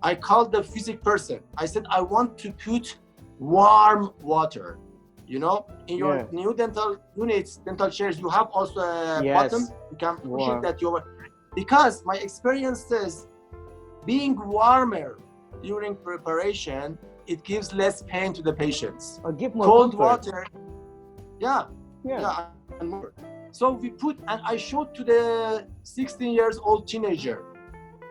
I called the physics person. I said, I want to put warm water. You know, in your new dental units, dental chairs, you have also a button. You can push it that because my experience says, being warmer during preparation, it gives less pain to the patients. Or give more cold comfort. water. Yeah, and more. So we put, and I showed to the 16 years old teenager.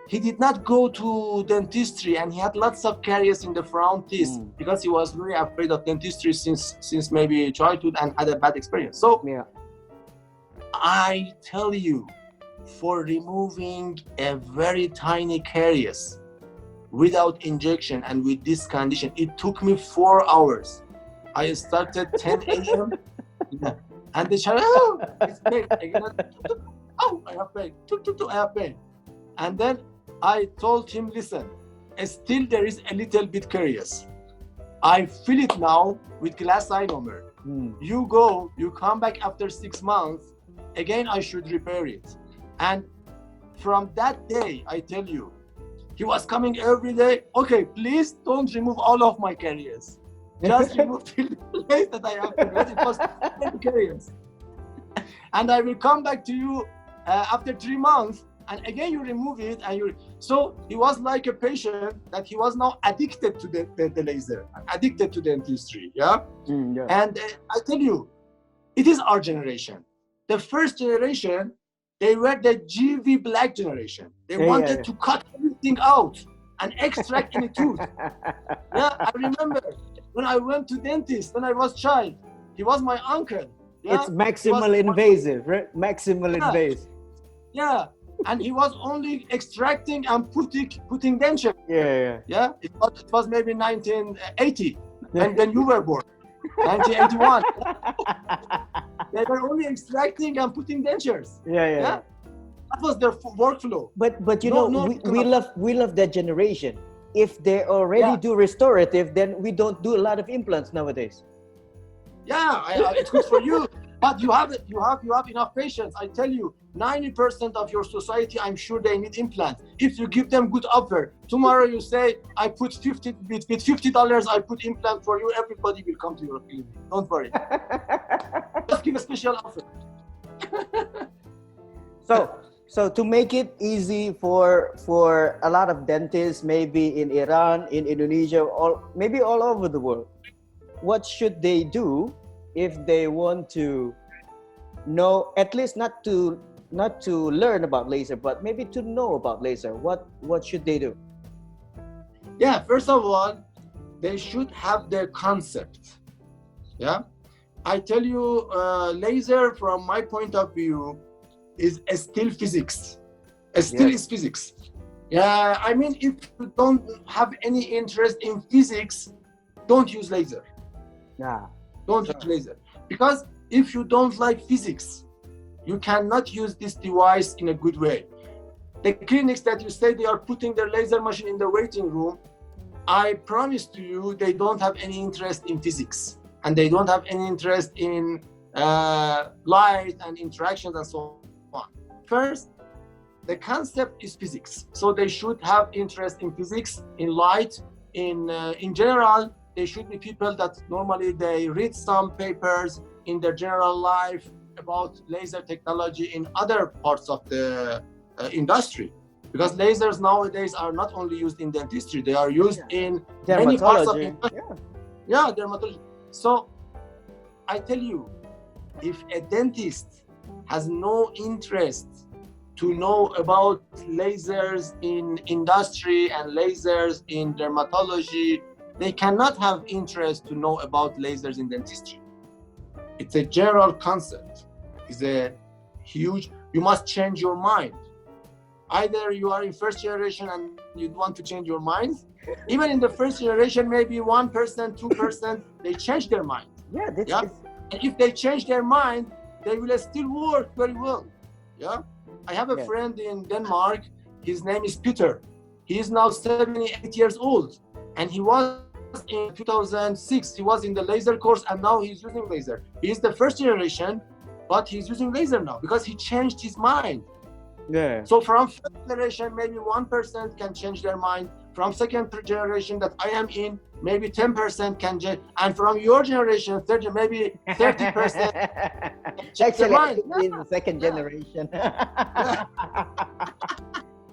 He did not go to dentistry, and he had lots of caries in the front teeth because he was very afraid of dentistry since maybe childhood and had a bad experience. So I tell you, for removing a very tiny caries without injection and with this condition, it took me 4 hours. I started 10 a.m. And the child, oh, it's pain. Oh, I have pain. I have pain. And then I told him, listen, still there is a little bit caries. I feel it now with glass ionomer. You go, you come back after 6 months, again I should repair it. And from that day, I tell you, he was coming every day. Okay, please don't remove all of my caries. Just remove the place that I have to get. It was 10 caries. And I will come back to you after 3 months, and again you remove it, and so he was like a patient that he was now addicted to the laser, addicted to dentistry. And I tell you, it is our generation. The first generation, they were the GV black generation. They wanted to cut everything out and extract any tooth. I remember when I went to dentist when I was child, he was my uncle. It's maximal invasive, right? Maximal invasive. Yeah, and he was only extracting and putting denture. Yeah. It was maybe 1980, and then you were born, 1981. They were only extracting and putting dentures. Yeah. That was their workflow. But you know, we love that generation. If they already do restorative, then we don't do a lot of implants nowadays. It's good for you, but you have enough patients. I tell you, 90% of your society, I'm sure they need implants. If you give them good offer, tomorrow you say, I put $50, I put implant for you, everybody will come to your clinic. Don't worry. Just give a special offer. So to make it easy for a lot of dentists, maybe in Iran, in Indonesia, or maybe all over the world, what should they do if they want to know, at least not to learn about laser, but maybe to know about laser? What should they do? First of all, they should have their concept. Yeah, I tell you, laser from my point of view is still physics. Still Yes. is physics. Yeah, I mean, if you don't have any interest in physics, don't use laser. Yeah. Don't Sure. use laser. Because if you don't like physics, you cannot use this device in a good way. The clinics that you say they are putting their laser machine in the waiting room, I promise to you, they don't have any interest in physics, and they don't have any interest in light and interactions and so on. First, the concept is physics, so they should have interest in physics, in light, in general. They should be people that normally they read some papers in their general life about laser technology in other parts of the industry, because lasers nowadays are not only used in dentistry, they are used in many parts of Dermatology. industry. Yeah. Yeah, dermatology. So I tell you, if a dentist has no interest to know about lasers in industry and lasers in dermatology, they cannot have interest to know about lasers in dentistry. It's a general concept. It's a huge, you must change your mind. Either you are in first generation and you want to change your mind. Even in the first generation, maybe 1%, 2%, they change their mind. Yeah. That's Yeah. And if they change their mind, they will still work very well. Yeah. I have a friend in Denmark. His name is Peter. He is now 78 years old. And he was in 2006, he was in the laser course, and now he's using laser. He is the first generation, but he's using laser now because he changed his mind. Yeah. So from first generation, maybe 1% can change their mind. From second generation that I am in, maybe 10% can change. And from your generation, maybe 30% change their Actually, mind. in the second generation.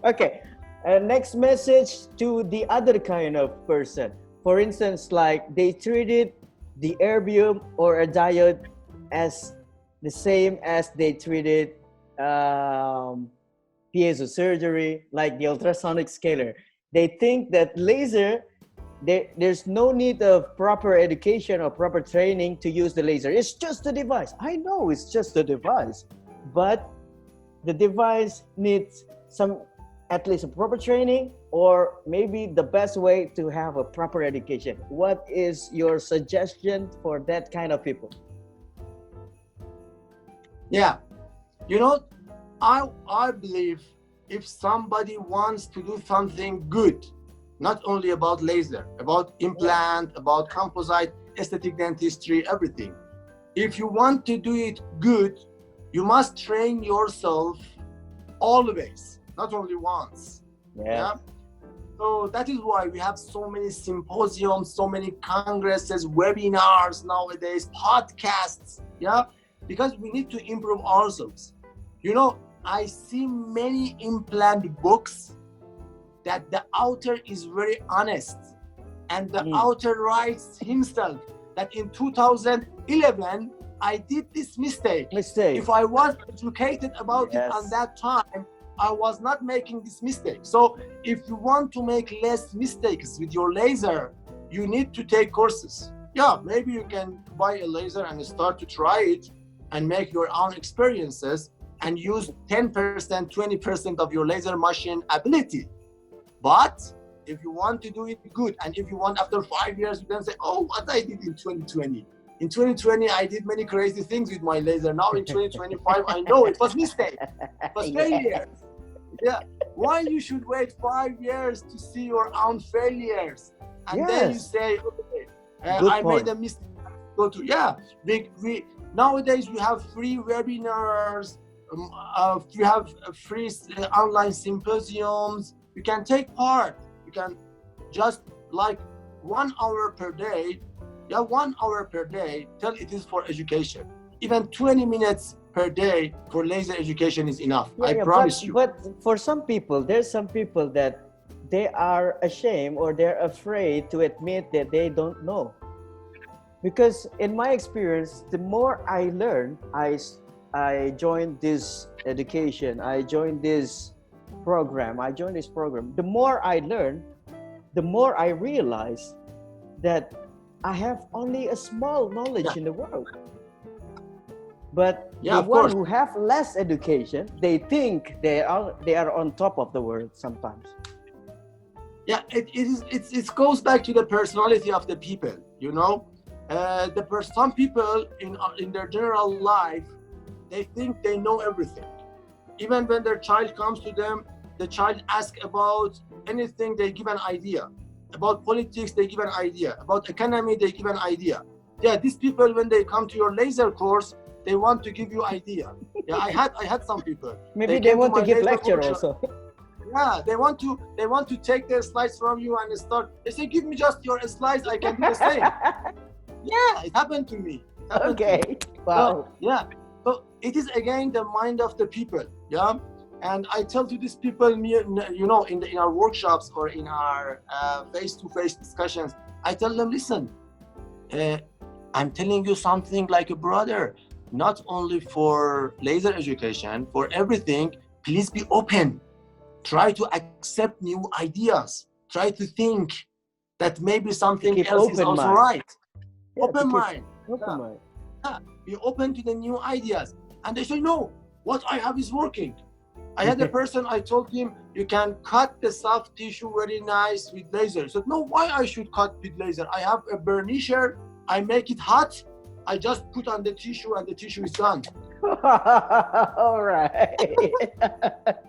Okay. Next message to the other kind of person. For instance, like they treated the erbium or a diode as the same as they treated piezo surgery, like the ultrasonic scaler. They think that laser, there's no need of proper education or proper training to use the laser. It's just a device. I know it's just a device, but the device needs some, at least a proper training, or maybe the best way to have a proper education. What is your suggestion for that kind of people? Yeah, you know, I believe if somebody wants to do something good, not only about laser, about implant, about composite, aesthetic dentistry, everything. If you want to do it good, you must train yourself always, not only once. Yeah. So that is why we have so many symposiums, so many congresses, webinars nowadays, podcasts. Yeah, because we need to improve ourselves. You know, I see many implant books that the author is very honest, and the author writes himself that in 2011 I did this mistake. If I was educated about it on that time, I was not making this mistake. So if you want to make less mistakes with your laser, you need to take courses. Yeah, maybe you can buy a laser and start to try it and make your own experiences and use 10%, 20% of your laser machine ability. But if you want to do it good, and if you want after 5 years, you can say, oh, what I did in 2020. In 2020, I did many crazy things with my laser. Now in 2025, I know it was mistake. It was failure. Yeah. Why you should wait 5 years to see your own failures? And then you say, okay, I made a mistake. Go to, we nowadays we have free webinars, we have free online symposiums. You can take part. You can just like 1 hour per day. 1 hour per day, tell it is for education. Even 20 minutes per day for laser education is enough. I promise you. But for some people, there's some people that they are ashamed or they're afraid to admit that they don't know. Because in my experience, the more I learn, I joined this education, I joined this program, the more I learn, the more I realize that I have only a small knowledge in the world. But Yeah, the of one course. who have less education, they think they are on top of the world sometimes. Yeah, it goes back to the personality of the people. You know, some people in their general life, they think they know everything. Even when their child comes to them, the child asks about anything, they give an idea. About politics, they give an idea. About economy, they give an idea. Yeah, these people, when they come to your laser course, they want to give you idea. Yeah, I had some people. Maybe they came want to my give laser lecture workshop. also. Yeah, they want to take their slides from you and start. They say, give me just your slides, I can do the same. Yeah, it happened to me. Okay. Wow. So, yeah. So it is again the mind of the people. Yeah. And I tell to these people, you know, in our workshops or in our face-to-face discussions, I tell them, listen, I'm telling you something like a brother, not only for laser education, for everything. Please be open. Try to accept new ideas. Try to think that maybe something keep else is open also mind. right. Yeah, Open mind. Open mind. Yeah. Be open to the new ideas. And they say, no, what I have is working. I had a person, I told him, you can cut the soft tissue very nice with laser. He said, no, why I should cut with laser? I have a burnisher, I make it hot, I just put on the tissue and the tissue is done. All right.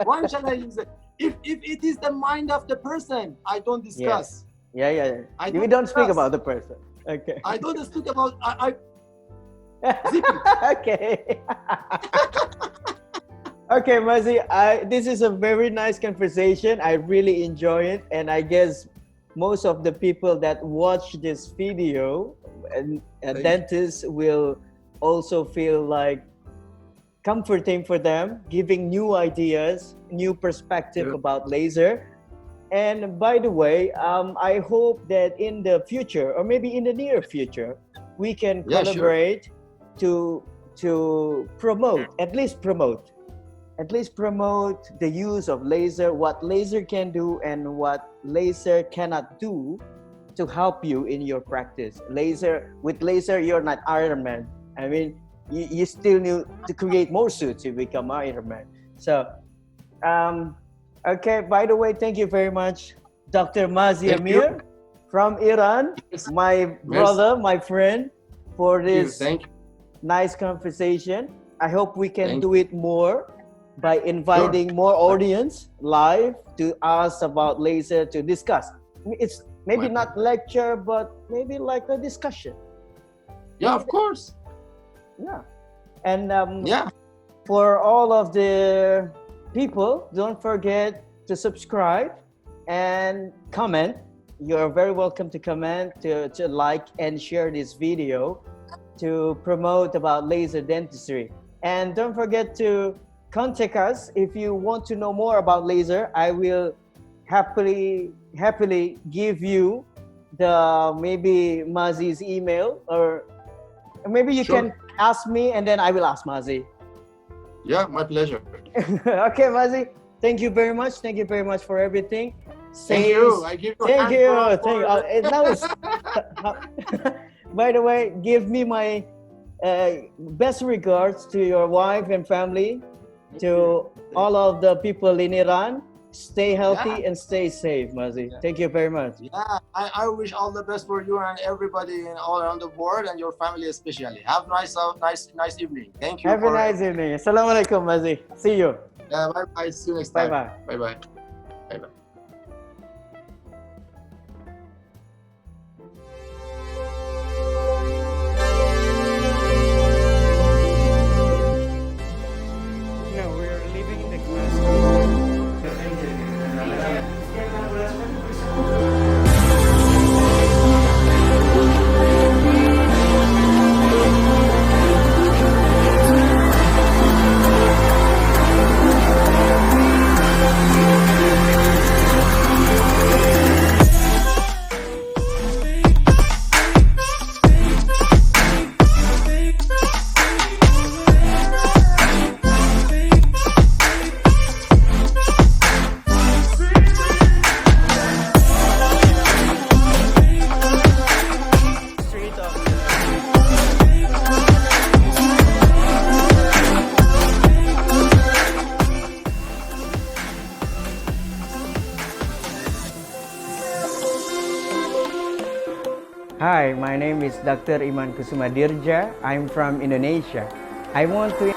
Why shall I use it? If it is the mind of the person, I don't discuss. Yeah. We don't speak about the person. Okay. I don't speak about, Okay. Okay, Mazi, this is a very nice conversation. I really enjoy it. And I guess most of the people that watch this video and dentists will also feel like comforting for them, giving new ideas, new perspective about laser. And by the way, I hope that in the future, or maybe in the near future, we can collaborate to promote, at least promote the use of laser, what laser can do and what laser cannot do to help you in your practice. With laser, you're not Iron Man. I mean, you still need to create more suits to become Iron Man. So, okay, by the way, thank you very much, Dr. Maziar from Iran, my brother, my friend, for this nice conversation. I hope we can do it more by inviting more audience live to ask about laser, to discuss. It's maybe not lecture, but maybe like a discussion. Yeah, of course. Yeah. And for all of the people, don't forget to subscribe and comment. You're very welcome to comment, to like and share this video to promote about laser dentistry. And don't forget to contact us if you want to know more about laser. I will happily give you the maybe Mazi's email, or maybe you can ask me and then I will ask Mazi. Yeah, my pleasure. Okay, Mazi, thank you very much. Thank you very much for everything. Thank you. I give you thank you. Now it's, by the way, give me my best regards to your wife and family, to all of the people in Iran. Stay healthy and stay safe, Mazi. Thank you very much. Yeah, I wish all the best for you and everybody all around the world, and your family especially. Have nice evening. Thank you. Have a nice evening. Assalamu alaikum, Mazi. See you. Bye bye. See you next time. Bye bye. Bye bye. Hi, my name is Dr. Imankusumadirja. I'm from Indonesia. I want to